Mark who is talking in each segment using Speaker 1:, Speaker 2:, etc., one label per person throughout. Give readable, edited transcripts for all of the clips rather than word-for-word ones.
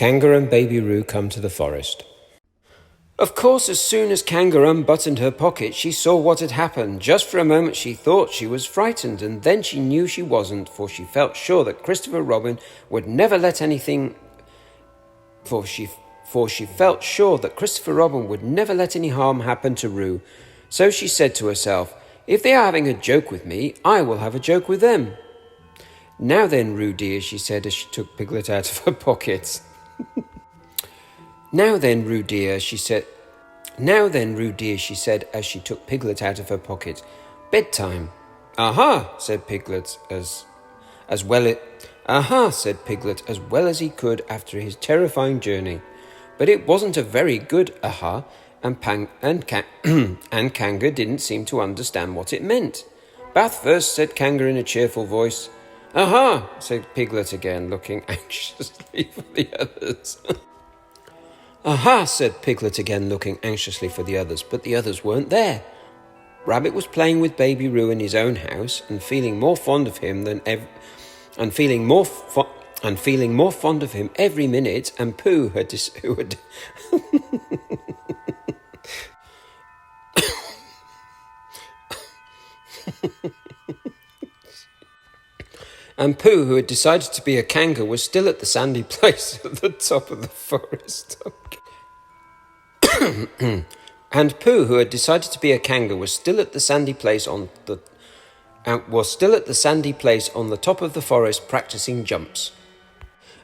Speaker 1: Kanga and Baby Roo come to the forest. Of course, as soon as Kanga unbuttoned her pocket, she saw what had happened. Just for a moment she thought she was frightened, and then she knew she wasn't, for she felt sure that Christopher Robin would never let anything... For she felt sure that Christopher Robin would never let any harm happen to Roo. So she said to herself, "If they are having a joke with me, I will have a joke with them." "Now then, Roo dear," she said as she took Piglet out of her pocket. "Now then, Roo dear," she said. "Now then, Roo dear," she said as she took Piglet out of her pocket. "Bedtime." "Aha," said Piglet said Piglet as well as he could after his terrifying journey. But it wasn't a very good aha, and Kanga didn't seem to understand what it meant. "Bath first," said Kanga in a cheerful voice. "Aha," said Piglet again, looking anxiously for the others. "Aha," said Piglet again, looking anxiously for the others, but the others weren't there. Rabbit was playing with Baby Roo in his own house and feeling more fond of him every minute, and Pooh who had decided to be a Kanga, was still at the sandy place at the top of the forest. And Pooh, who had decided to be a Kanga, was still at the sandy place on the top of the forest practicing jumps.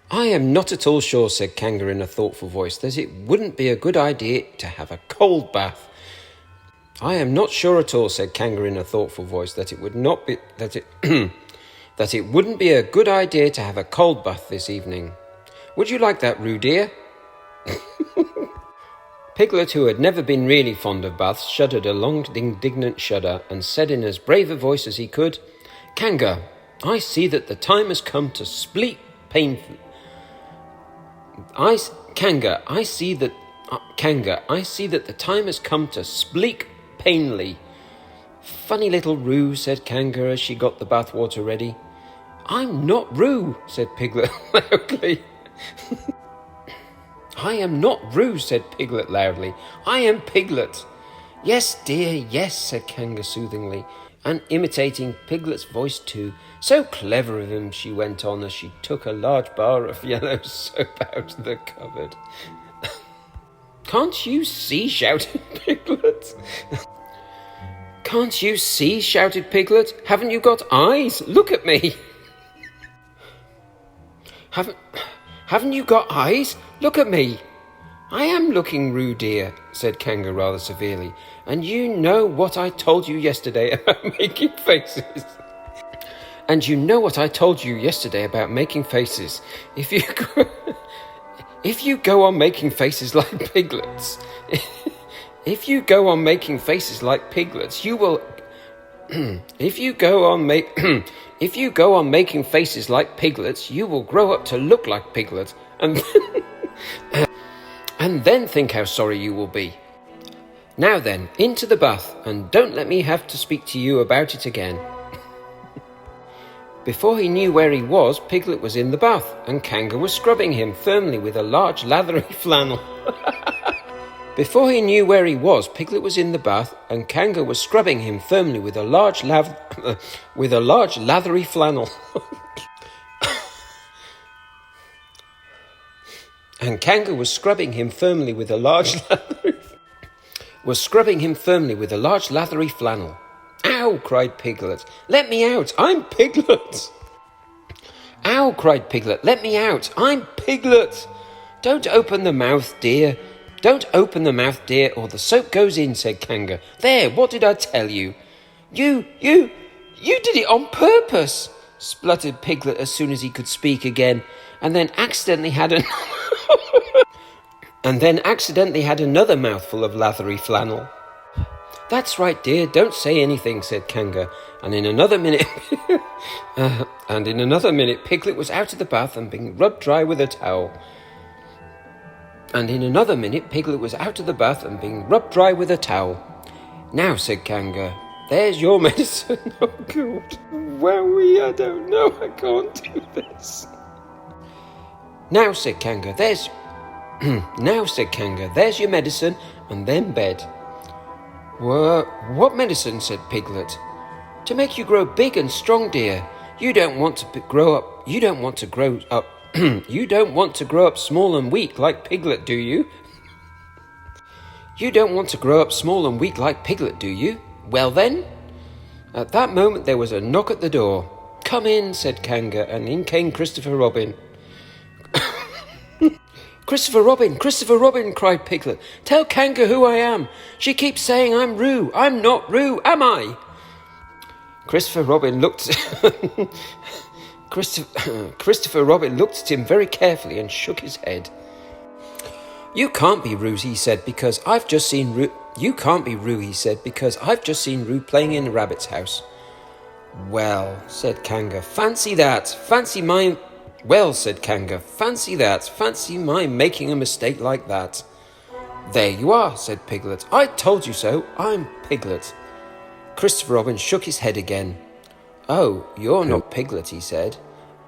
Speaker 1: "I am not at all sure," said Kanga in a thoughtful voice, "that it wouldn't be a good idea to have a cold bath." "I am not sure at all," said Kanga in a thoughtful voice, that it wouldn't be a good idea to have a cold bath this evening. Would you like that, Roo dear?" Piglet, who had never been really fond of baths, shuddered a long indignant shudder and said in as brave a voice as he could, "Kanga, I see that the time has come to sleep painfully. Kanga, I see that the time has come to sleep painfully." "Funny little Roo," said Kanga as she got the bathwater ready. "I'm not Roo," said Piglet loudly. "I am not Roo," said Piglet loudly. "I am Piglet." "Yes, dear, yes," said Kanga soothingly, and imitating Piglet's voice too. "So clever of him," she went on as she took a large bar of yellow soap out of the cupboard. "Can't you see?" shouted Piglet. "Can't you see?" shouted Piglet. "Haven't you got eyes? Look at me." Haven't you got eyes? Look at me." "I am looking, Roo dear," said Kanga rather severely. "And you know what I told you yesterday about making faces. If you go on making faces like piglets, you will... If you go on making faces like piglets, you will grow up to look like piglets, and then think how sorry you will be. Now then, into the bath, and don't let me have to speak to you about it again." Before he knew where he was, Piglet was in the bath, and Kanga was scrubbing him firmly with a large lathery flannel. Before he knew where he was, Piglet was in the bath, and Kanga was scrubbing him firmly with a large lathery flannel. And Kanga was scrubbing him firmly with a large lathery flannel. "Ow!" cried Piglet. "Let me out! I'm Piglet!" "Ow!" cried Piglet. "Let me out! I'm Piglet!" "Don't open the mouth, dear. Don't open the mouth, dear, or the soap goes in," said Kanga. "There, what did I tell you?" You did it on purpose," spluttered Piglet as soon as he could speak again, and then accidentally had another mouthful of lathery flannel. "That's right, dear, don't say anything," said Kanga, and in another minute Piglet was out of the bath and being rubbed dry with a towel. "Now," said Kanga, "there's your medicine." "Oh, God. Well, I don't know. I can't do this." Now, said Kanga, there's your medicine, and then bed. What medicine? Said Piglet. To make you grow big and strong, dear. You don't want to grow up. You don't want to grow up. You don't want to grow up small and weak like Piglet, do you? You don't want to grow up small and weak like Piglet, do you? Well then. At that moment there was a knock at the door. Come in, said Kanga, and in came Christopher Robin. Christopher Robin, cried Piglet. Tell Kanga who I am. She keeps saying I'm Roo. I'm not Roo, am I? Christopher Robin looked at him very carefully and shook his head. You can't be Roo, he said, because I've just seen Roo. You can't be Roo, he said, because I've just seen Roo playing in the rabbit's house. Well, said Kanga, fancy that. Well, said Kanga, fancy that. Fancy my making a mistake like that. There you are, said Piglet. I told you so. I'm Piglet. Christopher Robin shook his head again. Oh, you're not Piglet, he said.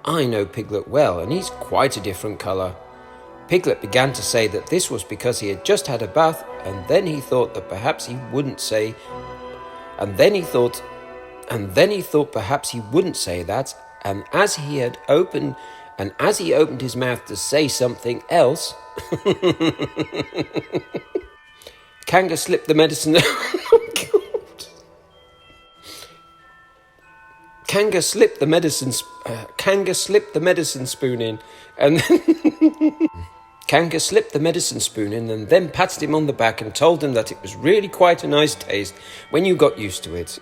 Speaker 1: I know Piglet well, and he's quite a different colour. Piglet began to say that this was because he had just had a bath, and then he thought that perhaps he wouldn't say... And then he thought perhaps he wouldn't say that, and as he opened his mouth to say something else... Kanga slipped the medicine... Kanga slipped the medicine spoon in, and Kanga slipped the medicine spoon in, and then patted him on the back and told him that it was really quite a nice taste when you got used to it.